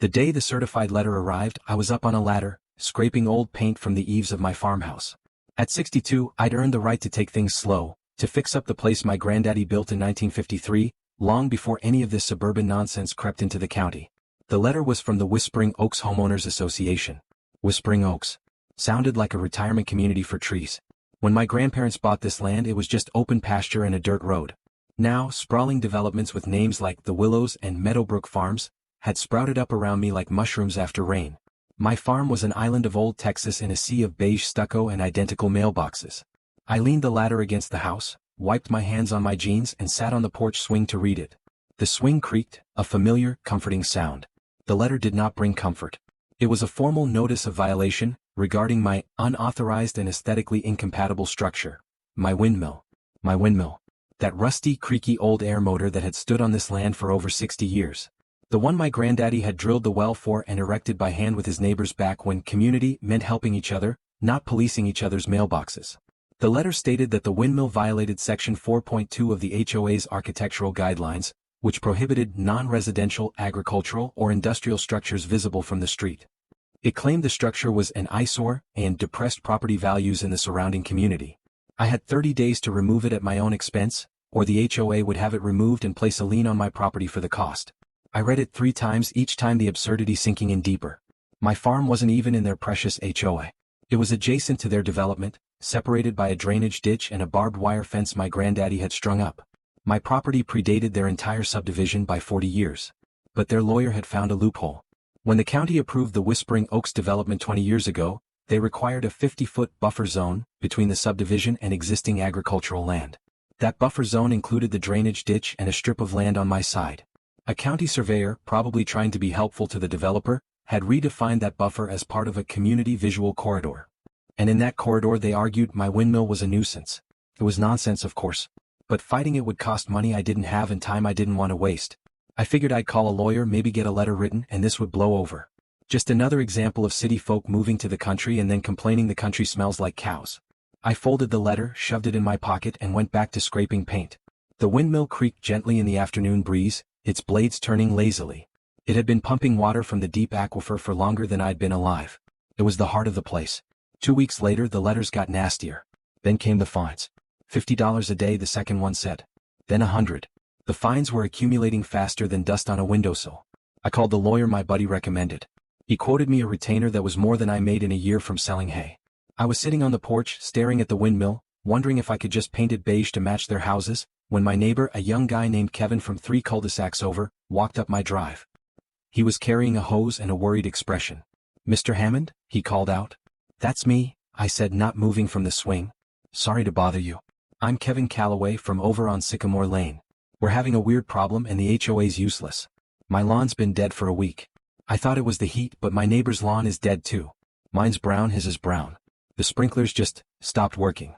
The day the certified letter arrived, I was up on a ladder, scraping old paint from the eaves of my farmhouse. At 62, I'd earned the right to take things slow, to fix up the place my granddaddy built in 1953, long before any of this suburban nonsense crept into the county. The letter was from the Whispering Oaks Homeowners Association. Whispering Oaks. Sounded like a retirement community for trees. When my grandparents bought this land, it was just open pasture and a dirt road. Now, sprawling developments with names like the Willows and Meadowbrook Farms had sprouted up around me like mushrooms after rain. My farm was an island of old Texas in a sea of beige stucco and identical mailboxes. I leaned the ladder against the house, wiped my hands on my jeans and sat on the porch swing to read it. The swing creaked, a familiar, comforting sound. The letter did not bring comfort. It was a formal notice of violation, regarding my unauthorized and aesthetically incompatible structure. My windmill. My windmill. That rusty, creaky old air motor that had stood on this land for over 60 years. The one my granddaddy had drilled the well for and erected by hand with his neighbors back when community meant helping each other, not policing each other's mailboxes. The letter stated that the windmill violated Section 4.2 of the HOA's architectural guidelines, which prohibited non-residential, agricultural, or industrial structures visible from the street. It claimed the structure was an eyesore and depressed property values in the surrounding community. I had 30 days to remove it at my own expense, or the HOA would have it removed and place a lien on my property for the cost. I read it 3 times, each time the absurdity sinking in deeper. My farm wasn't even in their precious HOA. It was adjacent to their development, separated by a drainage ditch and a barbed wire fence my granddaddy had strung up. My property predated their entire subdivision by 40 years. But their lawyer had found a loophole. When the county approved the Whispering Oaks development 20 years ago, they required a 50-foot buffer zone between the subdivision and existing agricultural land. That buffer zone included the drainage ditch and a strip of land on my side. A county surveyor, probably trying to be helpful to the developer, had redefined that buffer as part of a community visual corridor. And in that corridor they argued my windmill was a nuisance. It was nonsense, of course. But fighting it would cost money I didn't have and time I didn't want to waste. I figured I'd call a lawyer, maybe get a letter written, and this would blow over. Just another example of city folk moving to the country and then complaining the country smells like cows. I folded the letter, shoved it in my pocket, and went back to scraping paint. The windmill creaked gently in the afternoon breeze, its blades turning lazily. It had been pumping water from the deep aquifer for longer than I'd been alive. It was the heart of the place. 2 weeks later the letters got nastier. Then came the fines. $50 a day, the second one said. Then $100. The fines were accumulating faster than dust on a windowsill. I called the lawyer my buddy recommended. He quoted me a retainer that was more than I made in a year from selling hay. I was sitting on the porch, staring at the windmill, wondering if I could just paint it beige to match their houses, when my neighbor, a young guy named Kevin from 3 Cul de Sacs over, walked up my drive. He was carrying a hose and a worried expression. "Mr. Hammond?" he called out. "That's me," I said, not moving from the swing. "Sorry to bother you. I'm Kevin Calloway from over on Sycamore Lane. We're having a weird problem and the HOA's useless. My lawn's been dead for a week. I thought it was the heat, but my neighbor's lawn is dead too. Mine's brown, his is brown. The sprinklers just stopped working."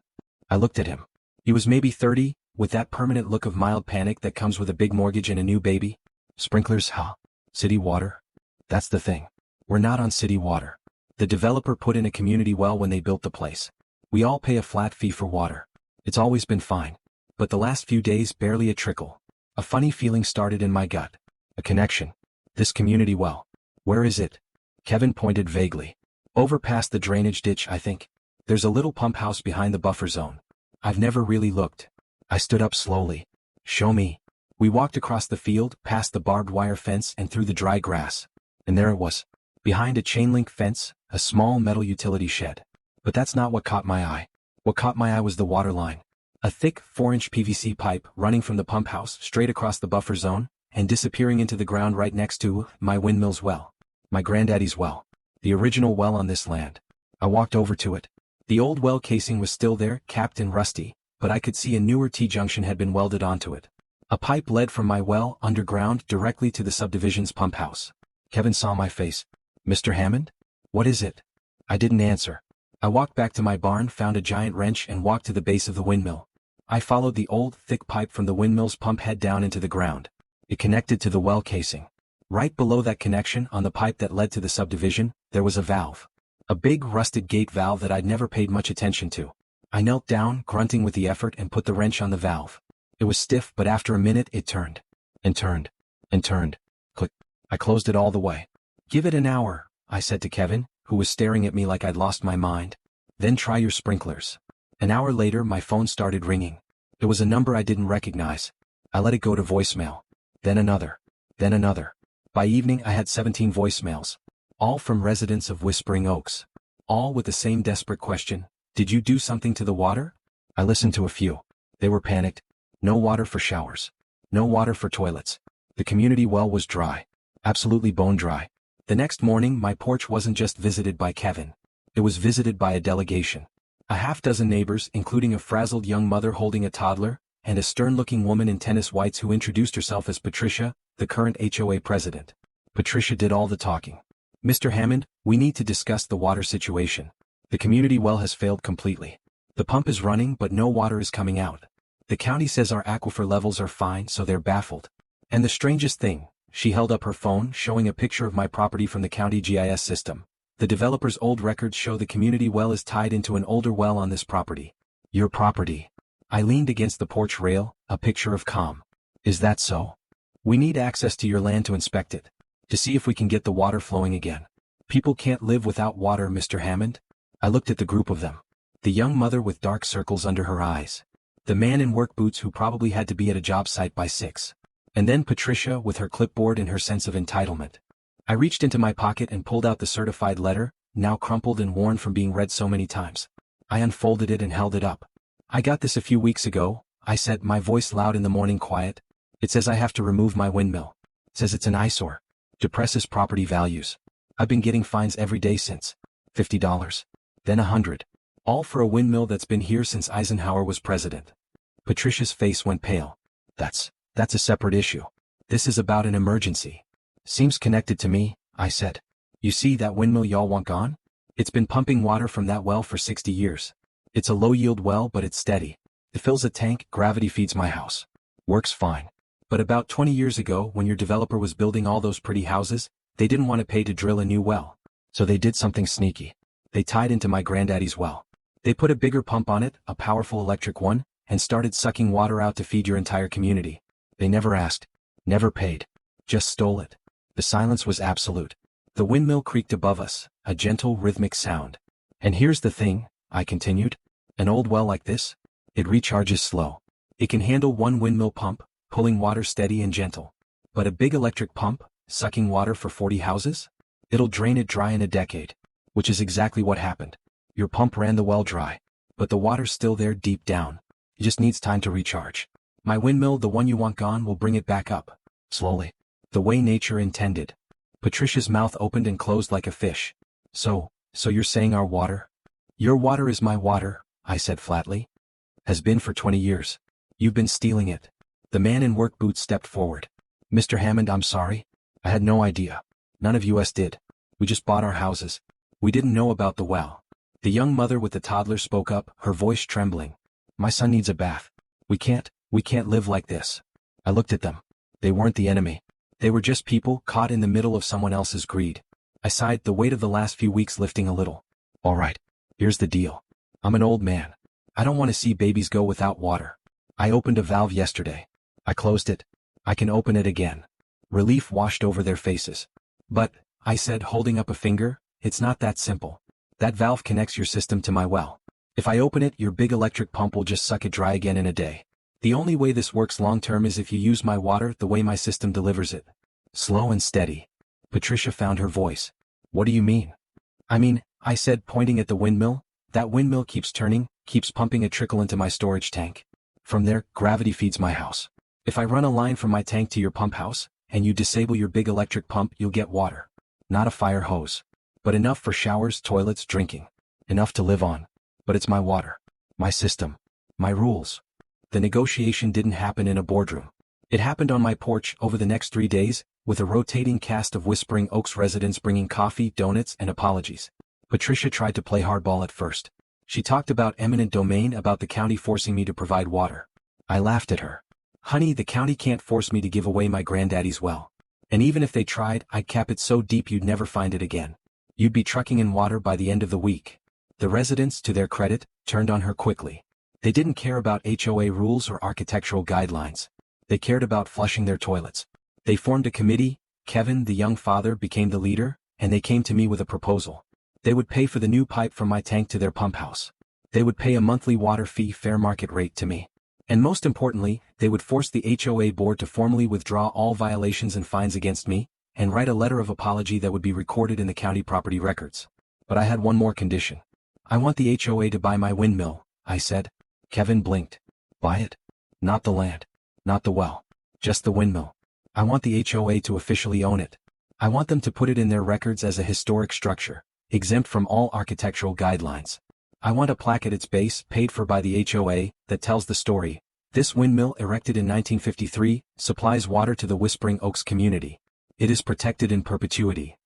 I looked at him. He was maybe 30, with that permanent look of mild panic that comes with a big mortgage and a new baby. "Sprinklers, huh? City water? That's the thing. We're not on city water. The developer put in a community well when they built the place. We all pay a flat fee for water. It's always been fine. But the last few days, barely a trickle. A funny feeling started in my gut. A connection. This community well. Where is it?" Kevin pointed vaguely. "Over past the drainage ditch, I think. There's a little pump house behind the buffer zone. I've never really looked." I stood up slowly. "Show me." We walked across the field, past the barbed wire fence and through the dry grass. And there it was. Behind a chain-link fence, a small metal utility shed. But that's not what caught my eye. What caught my eye was the water line. A thick, 4-inch PVC pipe running from the pump house straight across the buffer zone, and disappearing into the ground right next to my windmill's well. My granddaddy's well. The original well on this land. I walked over to it. The old well casing was still there, capped and rusty, but I could see a newer T-junction had been welded onto it. A pipe led from my well underground directly to the subdivision's pump house. Kevin saw my face. "Mr. Hammond? What is it?" I didn't answer. I walked back to my barn, found a giant wrench and walked to the base of the windmill. I followed the old, thick pipe from the windmill's pump head down into the ground. It connected to the well casing. Right below that connection, on the pipe that led to the subdivision, there was a valve. A big rusted gate valve that I'd never paid much attention to. I knelt down, grunting with the effort, and put the wrench on the valve. It was stiff, but after a minute it turned. And turned. And turned. Click. I closed it all the way. Give it an hour, I said to Kevin, who was staring at me like I'd lost my mind. Then try your sprinklers. An hour later my phone started ringing. It was a number I didn't recognize. I let it go to voicemail. Then another. Then another. By evening I had 17 voicemails. All from residents of Whispering Oaks. All with the same desperate question: did you do something to the water? I listened to a few. They were panicked. No water for showers. No water for toilets. The community well was dry. Absolutely bone dry. The next morning my porch wasn't just visited by Kevin. It was visited by a delegation. A half-dozen neighbors, including a frazzled young mother holding a toddler, and a stern-looking woman in tennis whites who introduced herself as Patricia, the current HOA president. Patricia did all the talking. Mr. Hammond, we need to discuss the water situation. The community well has failed completely. The pump is running but no water is coming out. The county says our aquifer levels are fine, so they're baffled. And the strangest thing, she held up her phone showing a picture of my property from the county GIS system. The developer's old records show the community well is tied into an older well on this property. Your property. I leaned against the porch rail, a picture of calm. Is that so? We need access to your land to inspect it. To see if we can get the water flowing again. People can't live without water, Mr. Hammond. I looked at the group of them. The young mother with dark circles under her eyes. The man in work boots who probably had to be at a job site by 6. And then Patricia with her clipboard and her sense of entitlement. I reached into my pocket and pulled out the certified letter, now crumpled and worn from being read so many times. I unfolded it and held it up. I got this a few weeks ago, I said, my voice loud in the morning quiet. It says I have to remove my windmill. It says it's an eyesore. Depresses property values. I've been getting fines every day since. $50. Then $100. All for a windmill that's been here since Eisenhower was president. Patricia's face went pale. That's a separate issue. This is about an emergency. Seems connected to me, I said. You see that windmill y'all want gone? It's been pumping water from that well for 60 years. It's a low-yield well but it's steady. It fills a tank, gravity feeds my house. Works fine. But about 20 years ago when your developer was building all those pretty houses, they didn't want to pay to drill a new well. So they did something sneaky. They tied into my granddaddy's well. They put a bigger pump on it, a powerful electric one, and started sucking water out to feed your entire community. They never asked. Never paid. Just stole it. The silence was absolute. The windmill creaked above us, a gentle rhythmic sound. And here's the thing, I continued. An old well like this? It recharges slow. It can handle one windmill pump, pulling water steady and gentle. But a big electric pump, sucking water for 40 houses? It'll drain it dry in a decade. Which is exactly what happened. Your pump ran the well dry. But the water's still there deep down. It just needs time to recharge. My windmill, the one you want gone, will bring it back up. Slowly. The way nature intended. Patricia's mouth opened and closed like a fish. So you're saying our water? Your water is my water, I said flatly. Has been for 20 years. You've been stealing it. The man in work boots stepped forward. Mr. Hammond, I'm sorry. I had no idea. None of us did. We just bought our houses. We didn't know about the well. The young mother with the toddler spoke up, her voice trembling. My son needs a bath. We can't live like this. I looked at them. They weren't the enemy. They were just people caught in the middle of someone else's greed. I sighed, the weight of the last few weeks lifting a little. All right. Here's the deal. I'm an old man. I don't want to see babies go without water. I opened a valve yesterday. I closed it. I can open it again. Relief washed over their faces. But, I said, holding up a finger, it's not that simple. That valve connects your system to my well. If I open it, your big electric pump will just suck it dry again in a day. The only way this works long-term is if you use my water the way my system delivers it. Slow and steady. Patricia found her voice. What do you mean? I said, pointing at the windmill. That windmill keeps turning, keeps pumping a trickle into my storage tank. From there, gravity feeds my house. If I run a line from my tank to your pump house, and you disable your big electric pump, you'll get water. Not a fire hose. But enough for showers, toilets, drinking. Enough to live on. But it's my water. My system. My rules. The negotiation didn't happen in a boardroom. It happened on my porch over the next 3 days, with a rotating cast of Whispering Oaks residents bringing coffee, donuts, and apologies. Patricia tried to play hardball at first. She talked about eminent domain, about the county forcing me to provide water. I laughed at her. Honey, the county can't force me to give away my granddaddy's well. And even if they tried, I'd cap it so deep you'd never find it again. You'd be trucking in water by the end of the week. The residents, to their credit, turned on her quickly. They didn't care about HOA rules or architectural guidelines. They cared about flushing their toilets. They formed a committee, Kevin, the young father, became the leader, and they came to me with a proposal. They would pay for the new pipe from my tank to their pump house. They would pay a monthly water fee fair market rate to me. And most importantly, they would force the HOA board to formally withdraw all violations and fines against me, and write a letter of apology that would be recorded in the county property records. But I had one more condition. I want the HOA to buy my windmill, I said. Kevin blinked. Buy it? Not the land. Not the well. Just the windmill. I want the HOA to officially own it. I want them to put it in their records as a historic structure, exempt from all architectural guidelines. I want a plaque at its base, paid for by the HOA, that tells the story. This windmill, erected in 1953, supplies water to the Whispering Oaks community. It is protected in perpetuity.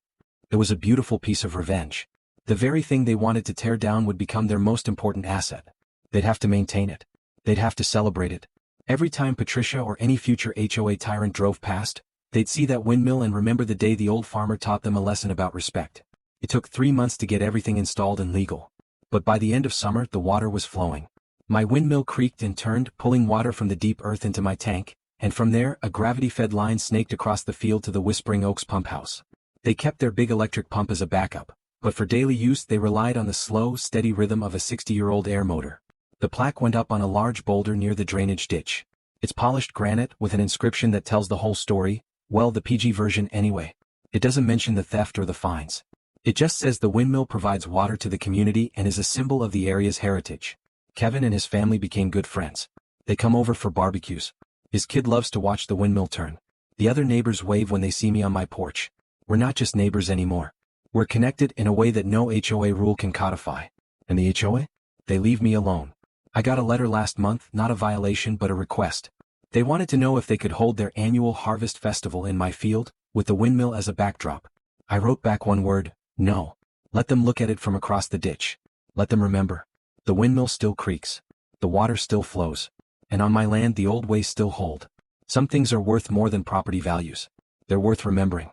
It was a beautiful piece of revenge. The very thing they wanted to tear down would become their most important asset. They'd have to maintain it. They'd have to celebrate it. Every time Patricia or any future HOA tyrant drove past, they'd see that windmill and remember the day the old farmer taught them a lesson about respect. It took 3 months to get everything installed and legal. But by the end of summer, the water was flowing. My windmill creaked and turned, pulling water from the deep earth into my tank, and from there, a gravity-fed line snaked across the field to the Whispering Oaks pump house. They kept their big electric pump as a backup, but for daily use they relied on the slow, steady rhythm of a 60-year-old air motor. The plaque went up on a large boulder near the drainage ditch. It's polished granite with an inscription that tells the whole story, well, the PG version anyway. It doesn't mention the theft or the fines. It just says the windmill provides water to the community and is a symbol of the area's heritage. Kevin and his family became good friends. They come over for barbecues. His kid loves to watch the windmill turn. The other neighbors wave when they see me on my porch. We're not just neighbors anymore. We're connected in a way that no HOA rule can codify. And the HOA? They leave me alone. I got a letter last month, not a violation but a request. They wanted to know if they could hold their annual harvest festival in my field, with the windmill as a backdrop. I wrote back one word, no. Let them look at it from across the ditch. Let them remember. The windmill still creaks. The water still flows. And on my land the old ways still hold. Some things are worth more than property values. They're worth remembering.